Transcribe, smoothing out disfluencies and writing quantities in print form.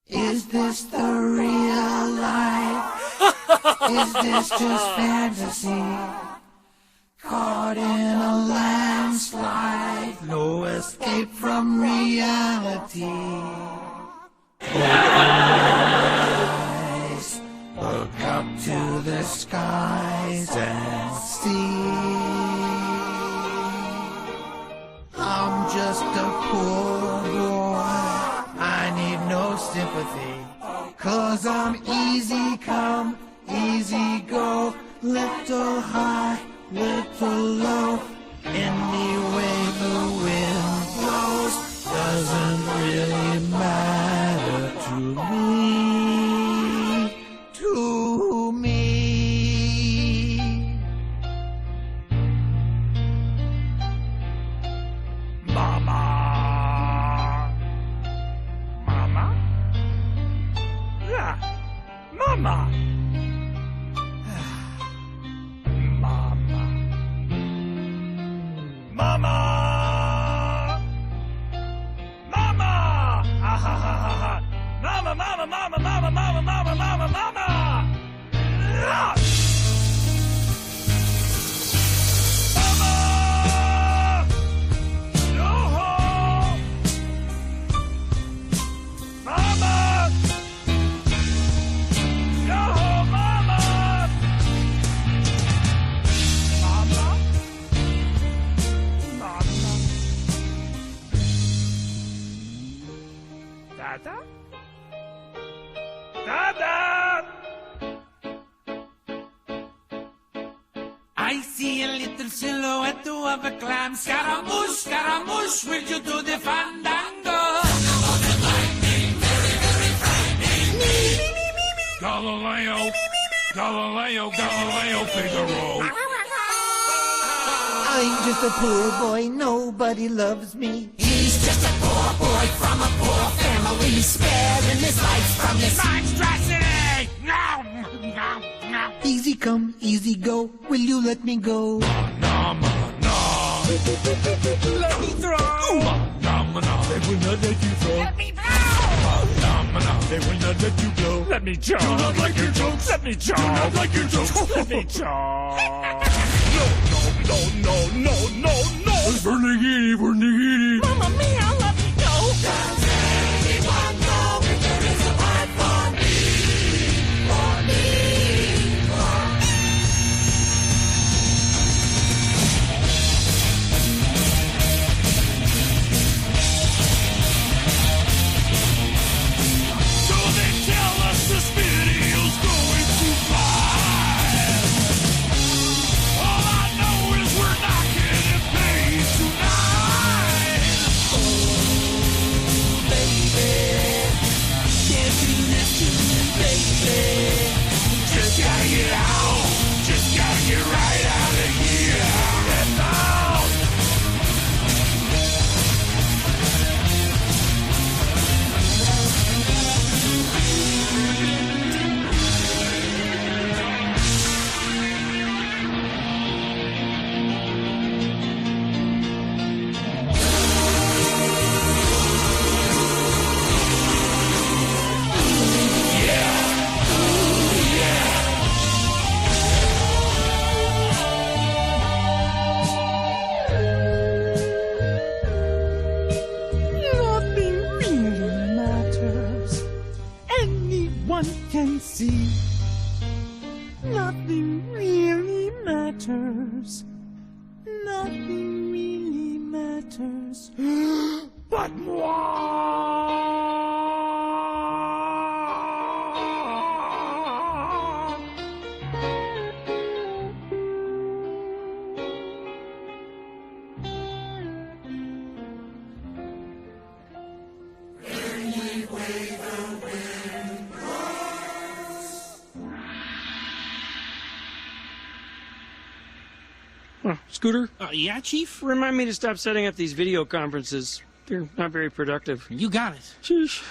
Is this the real life? Is this just fantasy? Caught in a landslide, no escape from reality. Open your eyes, look up to the skies and see. I'm just a poor boy, I need no sympathy, 'cause I'm easy come, easy go, little high, little low. Any way the wind blows doesn't really matter to me, to me. Mama, Mama, yeah, Mama. Mama! Mama! Ha ha ha ha ha! Mama, mama, mama, mama, mama, mama, mama, mama! Ah! Mama! No! Mama! No, mama! Mama? Dada? Dada! I see a little silhouette of a clam. Scaramouche, Scaramouche, will you do the fandango? Galileo, Galileo, Galileo, Figaro. I'm just a poor boy, nobody loves me. He's just a poor boy from a poor family, sparing his life from this monstrosity! No! No! No! Easy come, easy go, will you let me go? No, no, no. Let me throw! No, no, they will not let you throw. Let me blow! No, no, they will not let you blow. Let me choke! Do not like your jokes! Let me choke! Do not like your jokes! Let me choke! No, no, no, no, no, no, no! Vernigini, Vernigini! Mamma mia, let me go! Does anyone know if there is a part for me? For me? For me? So they tell us this video's going to fly. All I know is we're not getting paid tonight. Oh, baby, can't do this to me, baby. Just gotta get out. Just gotta get right out of here. Get out. Nothing really matters. Anyone can see. Nothing really matters. Nothing really matters. But moi. Scooter, Yeah, Chief? remind me to stop setting up these video conferences. They're not very productive. You got it. Sheesh.